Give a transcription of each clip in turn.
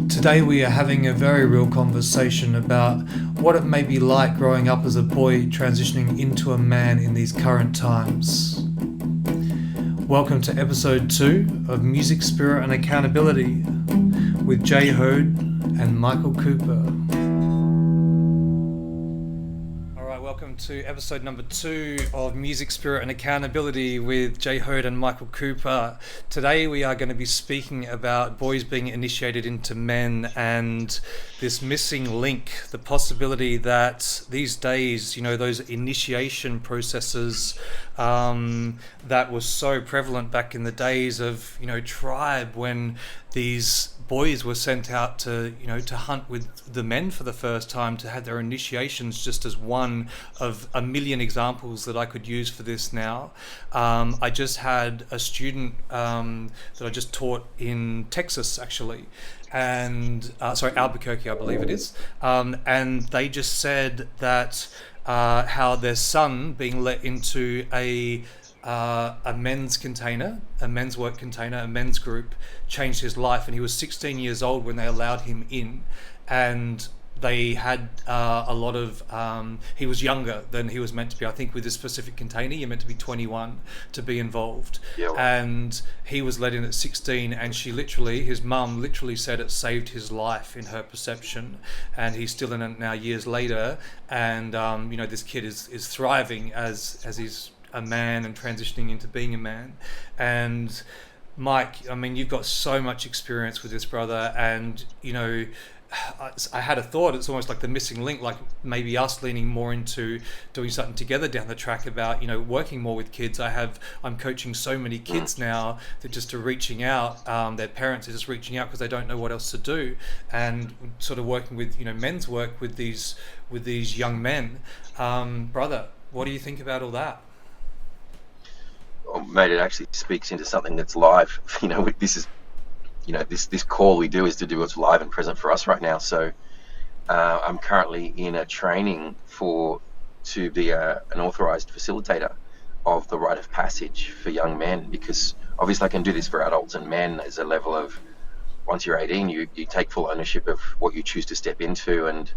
Today we are having a very real conversation about what it may be like growing up as a boy transitioning into a man in these current times. Welcome to episode 2 of Music, Spirit and Accountability with Jay Hode and Michael Cooper. Welcome to episode number 2 of Music, Spirit and Accountability with Jay Hode and Michael Cooper. Today we are going to be speaking about boys being initiated into men and this missing link, the possibility that these days, those initiation processes that was so prevalent back in the days of, tribe, when these boys were sent out to hunt with the men for the first time, to have their initiations, just as one of a million examples that I could use for this now. I just had a student that I just taught in Texas, actually, and Albuquerque, I believe it is, and they just said that how their son being let into a men's container, a men's work container, a men's group, changed his life. And he was 16 years old when they allowed him in, and they had a lot of he was younger than he was meant to be. I think with this specific container you're meant to be 21 to be involved. Yeah. And he was let in at 16, and his mum literally said it saved his life in her perception, and he's still in it now years later. And this kid is thriving as he's a man and transitioning into being a man. And Mike, you've got so much experience with this, brother, and I had a thought, it's almost like the missing link, like maybe us leaning more into doing something together down the track about, working more with kids. I'm coaching so many kids now that just are reaching out, their parents are just reaching out because they don't know what else to do, and sort of working with, men's work with these young men. Brother, what do you think about all that? Well, mate, it actually speaks into something that's live. This is, this call we do is to do what's live and present for us right now. So I'm currently in a training to be an authorized facilitator of the rite of passage for young men, because obviously I can do this for adults and men. There's a level of, once you're 18, you take full ownership of what you choose to step into, and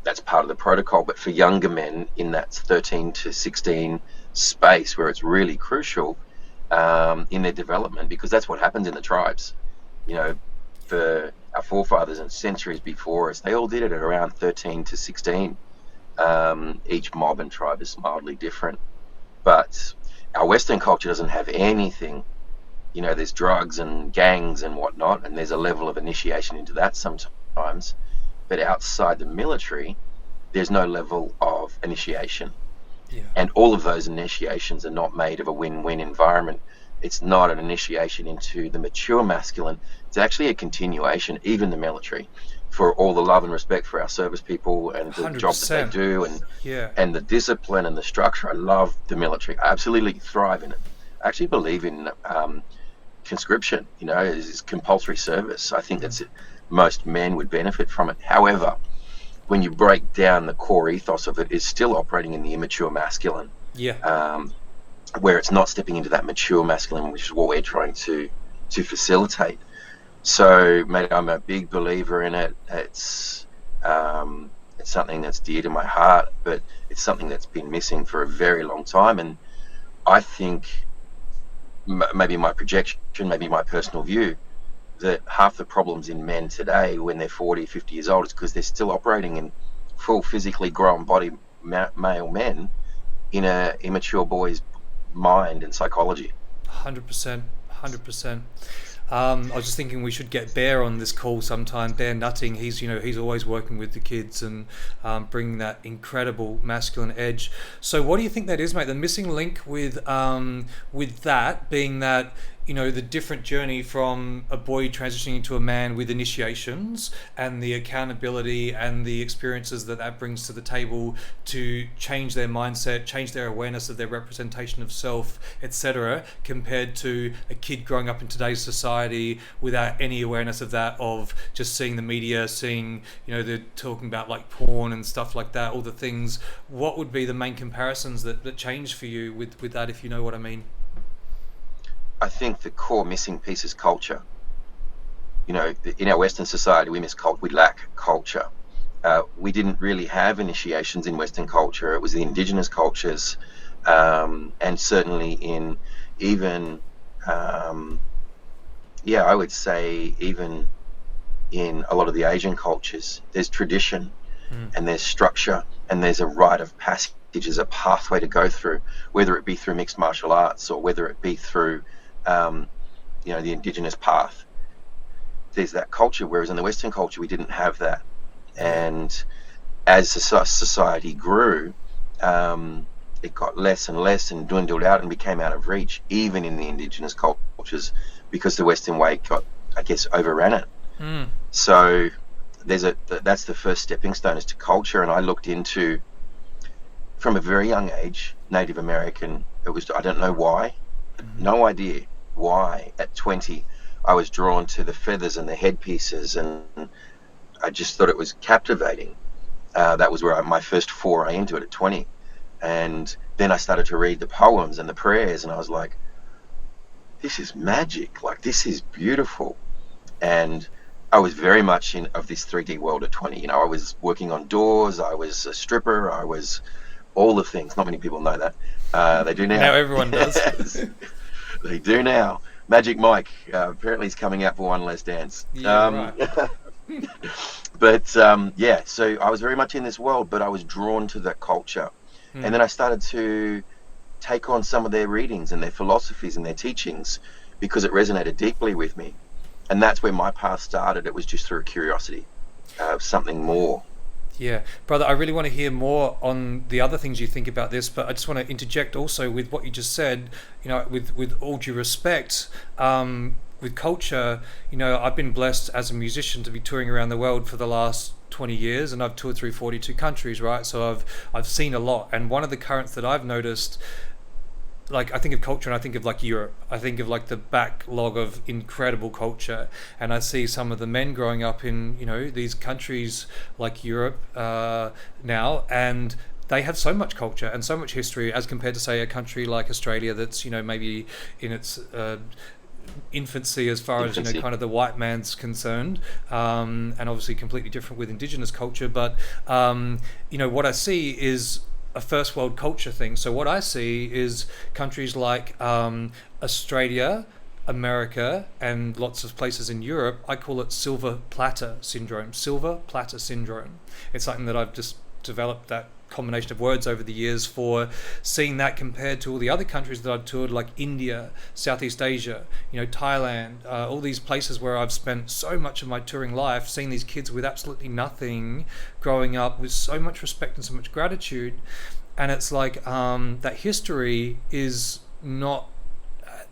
that's part of the protocol. But for younger men in that 13 to 16 space, where it's really crucial in their development, because that's what happens in the tribes. For our forefathers and centuries before us, they all did it at around 13 to 16. Each mob and tribe is mildly different, but our Western culture doesn't have anything. There's drugs and gangs and whatnot, and there's a level of initiation into that sometimes. But outside the military, there's no level of initiation. Yeah. And all of those initiations are not made of a win-win environment. It's not an initiation into the mature masculine. It's actually a continuation, even the military, for all the love and respect for our service people and the 100%. Job that they do, and the discipline and the structure. I love the military. I absolutely thrive in it. I actually believe in conscription, is compulsory service. I think that's it. Most men would benefit from it. However, when you break down the core ethos of it, it's still operating in the immature masculine. Yeah. Where it's not stepping into that mature masculine, which is what we're trying to facilitate. So, mate, I'm a big believer in it. It's something that's dear to my heart, but it's something that's been missing for a very long time. And I think maybe my projection, maybe my personal view, that half the problems in men today when they're 40, 50 years old is because they're still operating in full physically grown body male men in a immature boy's mind and psychology. 100%. I was just thinking we should get Bear on this call sometime. Bear Nutting, he's always working with the kids and bringing that incredible masculine edge. So what do you think that is, mate? The missing link with that being that the different journey from a boy transitioning into a man with initiations, and the accountability and the experiences that brings to the table to change their mindset, change their awareness of their representation of self, etc., compared to a kid growing up in today's society without any awareness of that, of just seeing the media, seeing, they're talking about like porn and stuff like that, all the things. What would be the main comparisons that change for you with that, if you know what I mean? think the core missing piece is culture. You know, in our Western society, we lack culture. We didn't really have initiations in Western culture. It was the indigenous cultures, and certainly in even, I would say even in a lot of the Asian cultures, there's tradition and there's structure and there's a rite of passage, there's a pathway to go through, whether it be through mixed martial arts or whether it be through, the indigenous path. There's that culture, whereas in the Western culture, we didn't have that. And as society grew, it got less and less and dwindled out and became out of reach, even in the indigenous cultures, because the Western way got, I guess, overran it. So that's the first stepping stone is to culture. And I looked into, from a very young age, Native American. I don't know why, no idea why. At 20, I was drawn to the feathers and the headpieces, and I just thought it was captivating. That was where my first foray into it at 20. And then I started to read the poems and the prayers, and I was like, this is magic, like this is beautiful. And I was very much of this 3D world at 20. You know, I was working on doors, I was a stripper, I was all the things. Not many people know that. They do now. Now everyone does. Yes. They do now. Magic Mike, apparently he's coming out for One Last Dance. Yeah, right. But so I was very much in this world, but I was drawn to that culture. And then I started to take on some of their readings and their philosophies and their teachings because it resonated deeply with me. And that's where my path started. It was just through curiosity of something more. Yeah, brother, I really want to hear more on the other things you think about this, but I just want to interject also with what you just said, with all due respect, with culture, I've been blessed as a musician to be touring around the world for the last 20 years, and I've toured through 42 countries, right? So I've seen a lot. And one of the currents that I've noticed, like, I think of culture and I think of like Europe. I think of like the backlog of incredible culture, and I see some of the men growing up in these countries like Europe now, and they have so much culture and so much history as compared to, say, a country like Australia that's maybe in its infancy as far as kind of the white man's concerned, and obviously completely different with indigenous culture. But what I see is a first world culture thing. So what I see is countries like Australia, America, and lots of places in Europe. I call it silver platter syndrome. Silver platter syndrome. It's something that I've just developed, that combination of words over the years, for seeing that compared to all the other countries that I've toured, like India, Southeast Asia, Thailand, all these places where I've spent so much of my touring life, seeing these kids with absolutely nothing growing up with so much respect and so much gratitude. And it's like that history is not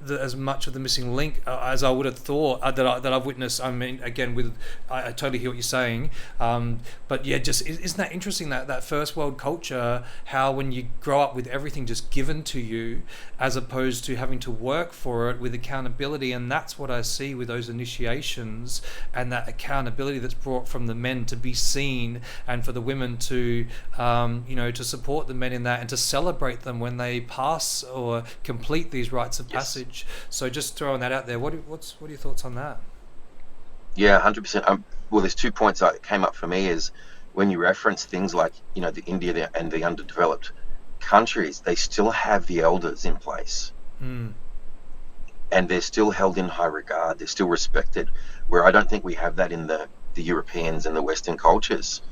as much of the missing link as I would have thought, that I've witnessed. I mean, again, I totally hear what you're saying, but yeah, just isn't that interesting, that first world culture, how when you grow up with everything just given to you, as opposed to having to work for it with accountability. And that's what I see with those initiations, and that accountability that's brought from the men to be seen, and for the women to to support the men in that, and to celebrate them when they pass or complete these rites of passage. So just throwing that out there, what are your thoughts on that? Yeah, 100%. Well, there's 2 points that came up for me. Is when you reference things like the India and the underdeveloped countries, they still have the elders in place, and they're still held in high regard. They're still respected, where I don't think we have that in the Europeans and the Western cultures.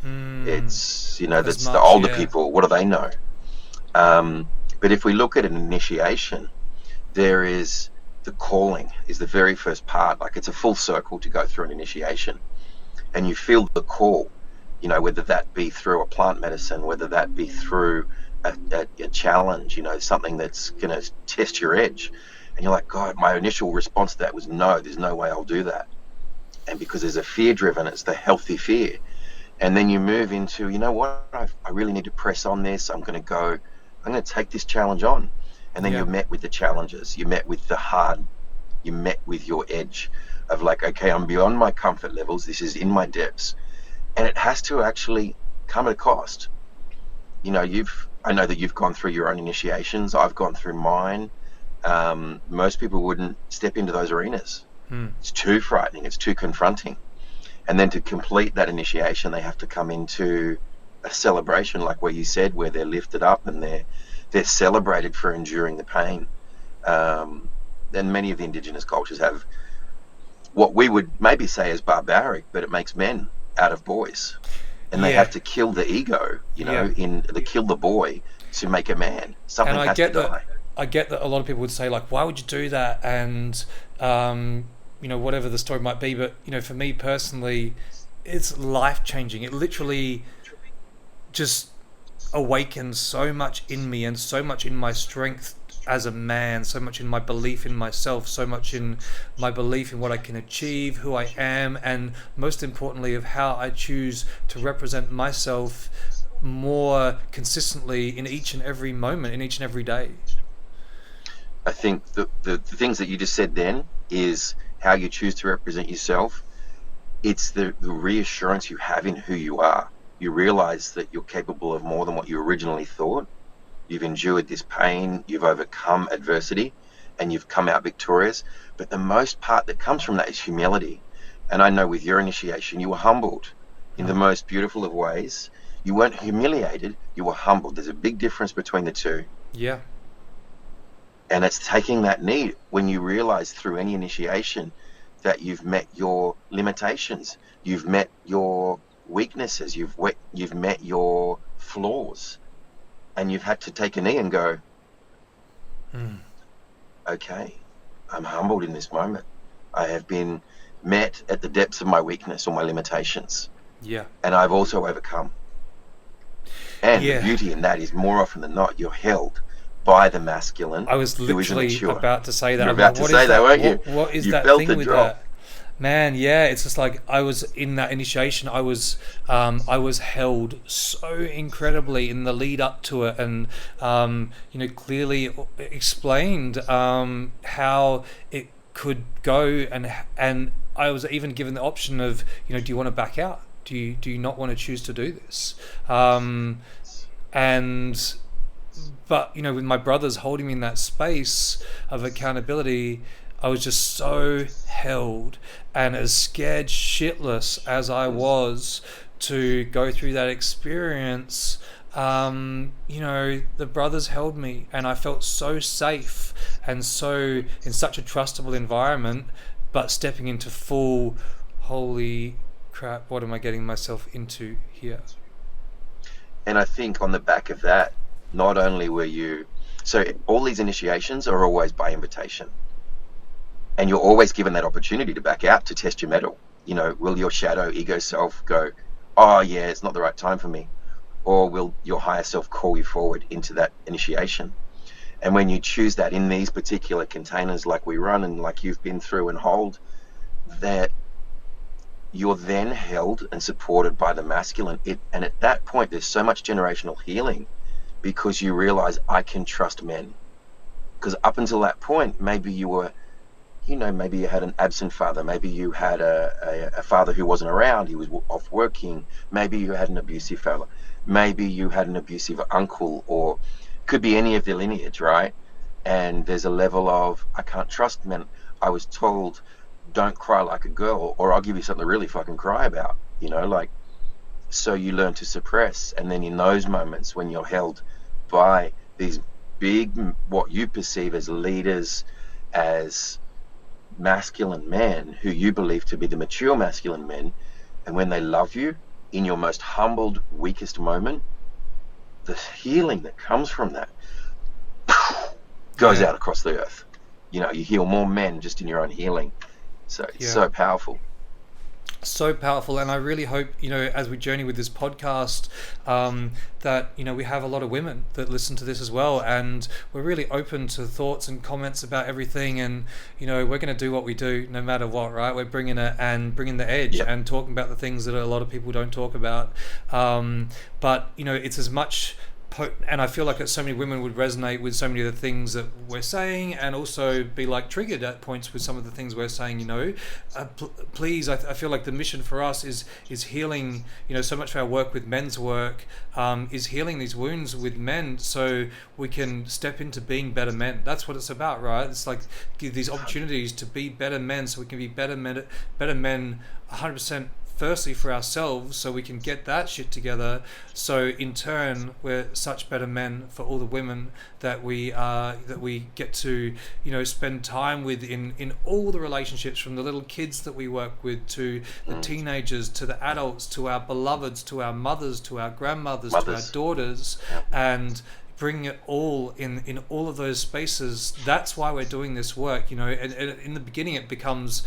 It's that's the older people. What do they know? But if we look at an initiation, there is the calling is the very first part. Like, it's a full circle to go through an initiation, and you feel the call, whether that be through a plant medicine, whether that be through a challenge, something that's going to test your edge. And you're like, God, my initial response to that was no, there's no way I'll do that. And because there's a fear driven, it's the healthy fear. And then you move into, I really need to press on this. I'm going to take this challenge on. And then you're met with the challenges, you're met with the hard, you're met with your edge of like, okay, I'm beyond my comfort levels, this is in my depths. And it has to actually come at a cost. I know that you've gone through your own initiations, I've gone through mine. most people wouldn't step into those arenas. Hmm. It's too frightening. It's too confronting. And then to complete that initiation, they have to come into a celebration, like where you said, where they're lifted up and they're celebrated for enduring the pain. And many of the indigenous cultures have what we would maybe say is barbaric, but it makes men out of boys, and they Yeah, have to kill the ego, yeah. in they kill the boy to make a man. And Something has to die. I get that a lot of people would say like, why would you do that? And whatever the story might be, but for me personally, it's life changing. It literally just awakens so much in me and so much in my strength as a man, so much in my belief in myself, so much in my belief in what I can achieve, who I am, and most importantly of how I choose to represent myself more consistently in each and every moment, in each and every day. I think the things that you just said then is how you choose to represent yourself. It's the reassurance you have in who you are. You realize that you're capable of more than what you originally thought. You've endured this pain, you've overcome adversity, and you've come out victorious. But the most part that comes from that is humility. And I know with your initiation, you were humbled in the most beautiful of ways. You weren't humiliated, you were humbled. There's a big difference between the two. Yeah. And it's taking that need when you realize through any initiation that you've met your limitations, you've met your weaknesses, you've met your flaws, and you've had to take a knee and go, okay, I'm humbled in this moment. I have been met at the depths of my weakness or my limitations, Yeah. and I've also overcome. And the Yeah. beauty in that is more often than not, you're held by the masculine I was who is literally immature. about to say that. You're I'm about like, to what say is that, that? weren't you? What is You that felt thing the with drop. that? Man, yeah, it's just like I was in that initiation. I was held so incredibly in the lead up to it, and clearly explained how it could go, and I was even given the option of, do you want to back out? Do you not want to choose to do this? And but with my brothers holding me in that space of accountability, I was just so held, and as scared shitless as I was to go through that experience, the brothers held me, and I felt so safe and so in such a trustable environment. But stepping into full, holy crap, what am I getting myself into here? And I think on the back of that, not only were you, so all these initiations are always by invitation. And you're always given that opportunity to back out, to test your mettle. Will your shadow ego self go, oh yeah, it's not the right time for me? Or will your higher self call you forward into that initiation? And when you choose that in these particular containers like we run and like you've been through and hold, that you're then held and supported by the masculine. And at that point, there's so much generational healing because you realize I can trust men. Because up until that point, maybe you were, maybe you had an absent father. Maybe you had a father who wasn't around. He was off working. Maybe you had an abusive father. Maybe you had an abusive uncle, or could be any of the lineage, right? And there's a level of, I can't trust men. I was told, don't cry like a girl, or I'll give you something to really fucking cry about, so you learn to suppress. And then in those moments when you're held by these big, what you perceive as leaders, as masculine men who you believe to be the mature masculine men, and when they love you in your most humbled, weakest moment, the healing that comes from that goes out across the earth. You heal more men just in your own healing. So it's so powerful. So powerful. And I really hope, as we journey with this podcast, that, we have a lot of women that listen to this as well. And we're really open to thoughts and comments about everything. And, we're going to do what we do no matter what, right? We're bringing it and bringing the edge and talking about the things that a lot of people don't talk about. But, it's as much and I feel like that so many women would resonate with so many of the things that we're saying, and also be like triggered at points with some of the things we're saying. Please, I feel like the mission for us is healing. So much of our work with men's work is healing these wounds with men, so we can step into being better men. That's what it's about, right? It's like give these opportunities to be better men, so we can be better men 100%. Firstly for ourselves, so we can get that shit together, so in turn we're such better men for all the women that we get to spend time with in all the relationships, from the little kids that we work with to the teenagers, to the adults, to our beloveds, to our mothers, to our grandmothers, to our daughters, and bring it all in all of those spaces. That's why we're doing this work. And in the beginning it becomes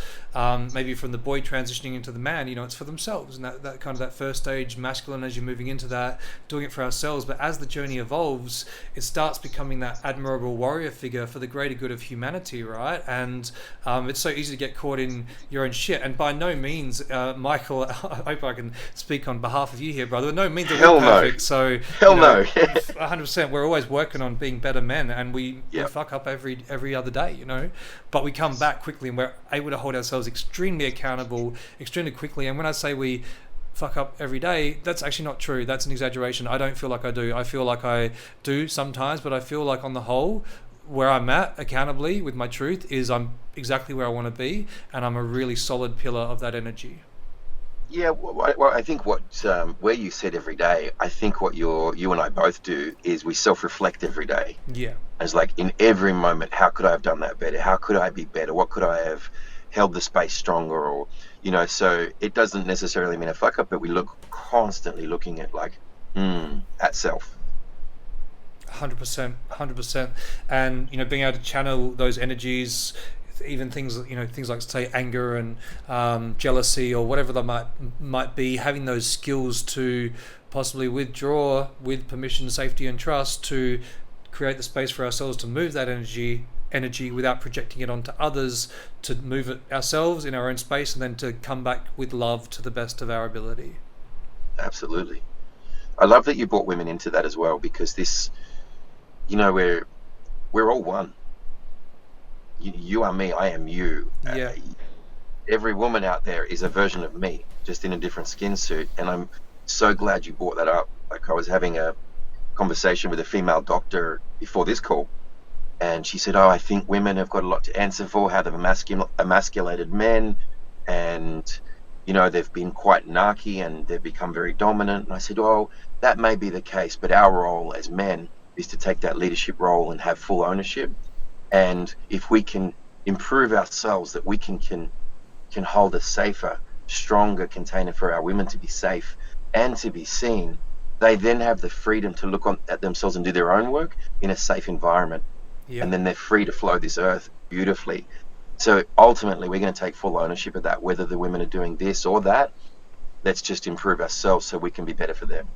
maybe from the boy transitioning into the man, it's for themselves, and that kind of that first stage masculine, as you're moving into that, doing it for ourselves. But as the journey evolves, it starts becoming that admirable warrior figure for the greater good of humanity, right? And it's so easy to get caught in your own shit. And by no means, Michael, I hope I can speak on behalf of you here, brother, no means that we're perfect. So hell no. 100%, we're always working on being better men, and we fuck up every other day, but we come back quickly, and we're able to hold ourselves extremely accountable extremely quickly. And when I say we fuck up every day, that's actually not true. That's an exaggeration. I don't feel like I do. I feel like I do sometimes, but I feel like on the whole, where I'm at accountably with my truth is I'm exactly where I want to be, and I'm a really solid pillar of that energy. Yeah, well, I think where you said every day, I think what you and I both do is we self-reflect every day. Yeah. It's like in every moment, how could I have done that better? How could I be better? What could I have held the space stronger? Or, so it doesn't necessarily mean a fuck up, but we look constantly looking at at self. 100%. And, being able to channel those energies, even things like say anger and jealousy or whatever that might be, having those skills to possibly withdraw with permission, safety and trust, to create the space for ourselves to move that energy without projecting it onto others, to move it ourselves in our own space, and then to come back with love to the best of our ability. Absolutely. I love that you brought women into that as well, because this, we're all one. You are me, I am you. Yeah. Every woman out there is a version of me, just in a different skin suit. And I'm so glad you brought that up. Like, I was having a conversation with a female doctor before this call, and she said, I think women have got a lot to answer for, how they've emasculated men, and they've been quite narky and they've become very dominant. And I said, that may be the case, but our role as men is to take that leadership role and have full ownership. And if we can improve ourselves, that we can hold a safer, stronger container for our women to be safe and to be seen, they then have the freedom to look at themselves and do their own work in a safe environment. Yeah. And then they're free to flow this earth beautifully. So ultimately, we're going to take full ownership of that, whether the women are doing this or that. Let's just improve ourselves so we can be better for them.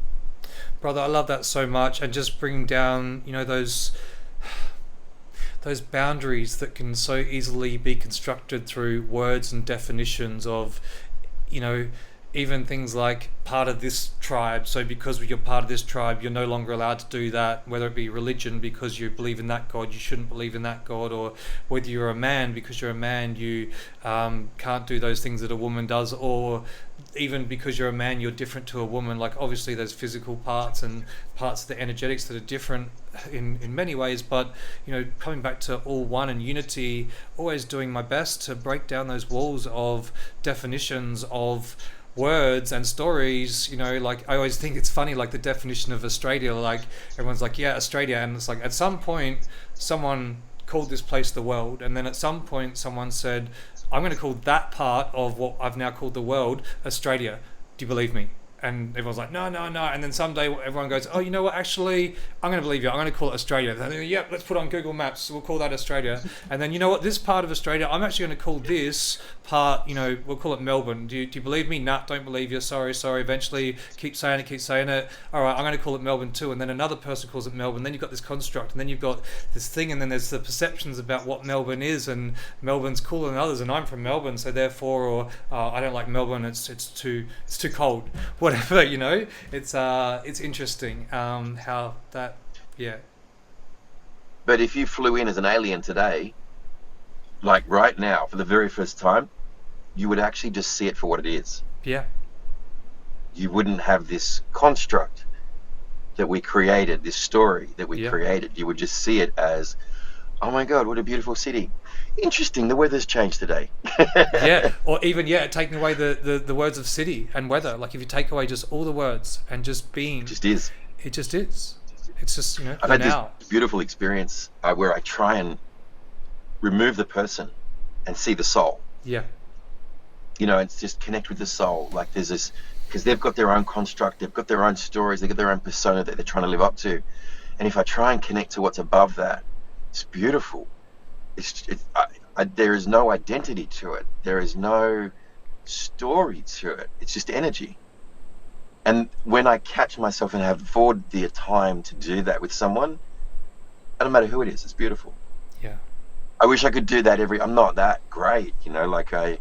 Brother, I love that so much. And just bringing down, those boundaries that can so easily be constructed through words and definitions of, even things like part of this tribe. So because you're part of this tribe, you're no longer allowed to do that, whether it be religion, because you believe in that God, you shouldn't believe in that God, or whether you're a man, because you're a man, you can't do those things that a woman does, or even because you're a man, you're different to a woman. Like, obviously there's physical parts and parts of the energetics that are different in many ways, but coming back to all one and unity, always doing my best to break down those walls of definitions of words and stories. Like, I always think it's funny, like the definition of Australia, like everyone's like, yeah, Australia, and it's like at some point someone called this place the world, and then at some point someone said, I'm going to call that part of what I've now called the world Australia. Do you believe me? And everyone's like, no. And then someday everyone goes, oh, you know what? Actually, I'm going to believe you. I'm going to call it Australia. And then, yep, let's put on Google Maps. We'll call that Australia. And then, you know what? This part of Australia, I'm actually going to call this part, we'll call it Melbourne. Do you believe me? Nah, don't believe you. Sorry. Eventually, keep saying it. All right, I'm going to call it Melbourne too. And then another person calls it Melbourne. Then you've got this construct. And then you've got this thing. And then there's the perceptions about what Melbourne is. And Melbourne's cooler than others. And I'm from Melbourne, so therefore, or I don't like Melbourne. It's too cold. Whatever. whatever, you know. It's interesting how that, yeah, But if you flew in as an alien today, like right now, for the very first time, you would actually just see it for what it is. yeah, You wouldn't have this construct that we created, this story that we yeah, created. You would just see it as, oh my God, what a beautiful city. Interesting, the weather's changed today. yeah. Or even, yeah, taking away the words of city and weather. Like if you take away just all the words and just being, It just is. it just is. It's just, you know, I've the had now. this beautiful experience where I try and remove the person and see the soul. Yeah, You know, it's just connect with the soul. Like there's this, because they've got their own construct, they've got their own stories, they've got their own persona that they're trying to live up to. And if I try and connect to what's above that, it's beautiful. There is no identity to it. There is no story to it. It's just energy. And when I catch myself and have afford the time to do that with someone, it doesn't matter who it is, it's beautiful. yeah. I wish I could do that I'm not that great, you know, like a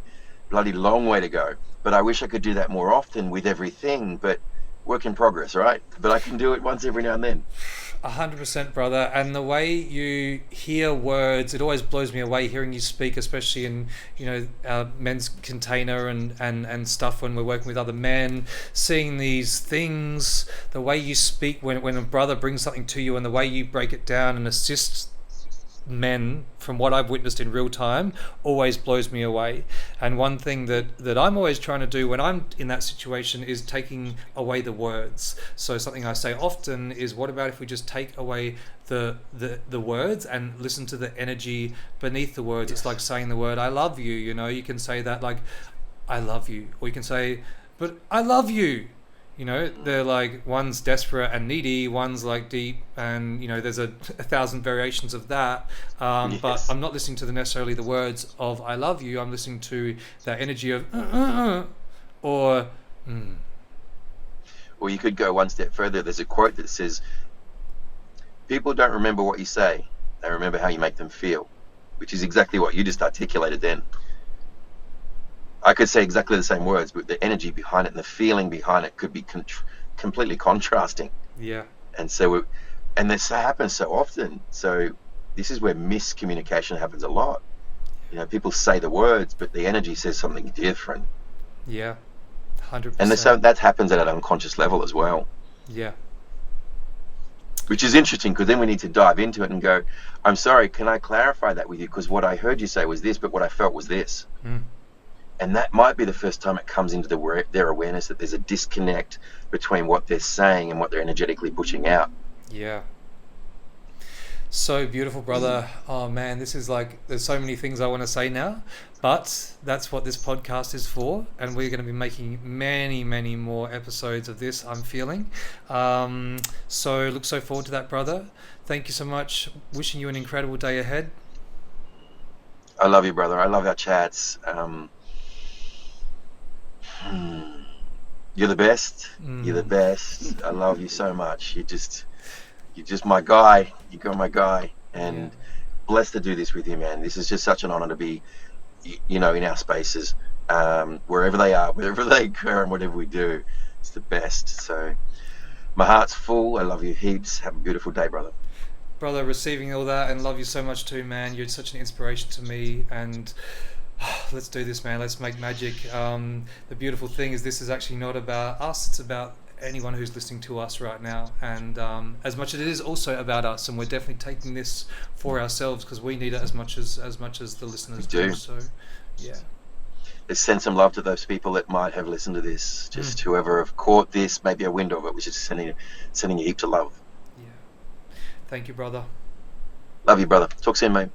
bloody long way to go. But I wish I could do that more often with everything, but work in progress, right? But I can do it once every now and then. 100%, brother. And the way you hear words, it always blows me away hearing you speak, especially in, you know, men's container and stuff when we're working with other men, seeing these things, the way you speak when a brother brings something to you and the way you break it down and assist men from what I've witnessed in real time always blows me away. And one thing that I'm always trying to do when I'm in that situation is taking away the words. So something I say often is, what about if we just take away the words and listen to the energy beneath the words? It's like saying the word I love you, you know. You can say that like I love you, or you can say but I love you. You know, they're like, one's desperate and needy, one's like deep, and you know, there's a thousand variations of that. Yes. But I'm not listening to necessarily the words of "I love you." I'm listening to that energy of or. Or you could go one step further. There's a quote that says, people don't remember what you say, they remember how you make them feel, which is exactly what you just articulated then. I could say exactly the same words, but the energy behind it and the feeling behind it could be completely contrasting. Yeah. And so, and this happens so often. So this is where miscommunication happens a lot. You know, people say the words, but the energy says something different. Yeah. 100%. And that happens at an unconscious level as well. Yeah. Which is interesting, because then we need to dive into it and go, I'm sorry, can I clarify that with you? Because what I heard you say was this, but what I felt was this. And that might be the first time it comes into their awareness that there's a disconnect between what they're saying and what they're energetically pushing out. Yeah. So beautiful, brother. Oh man, this is like, there's so many things I want to say now, but that's what this podcast is for. And we're going to be making many, many more episodes of this, I'm feeling. So look so forward to that, brother. Thank you so much. Wishing you an incredible day ahead. I love you, brother. I love our chats. You're the best. You're the best. I love you so much. You're just my guy. You're my guy. And blessed to do this with you, man. This is just such an honor to be, you know, in our spaces, wherever they are, wherever they occur, and whatever we do. It's the best. So my heart's full. I love you heaps. Have a beautiful day, brother. Brother, receiving all that, and love you so much too, man. You're such an inspiration to me, and let's do this, man. Let's make magic. The beautiful thing is, this is actually not about us. It's about anyone who's listening to us right now. And as much as it is also about us, and we're definitely taking this for ourselves because we need it as much as the listeners do. So, yeah. Let's send some love to those people that might have listened to this. Just whoever have caught this, maybe a window of it, which is sending you heaps of love. Yeah. Thank you, brother. Love you, brother. Talk soon, mate.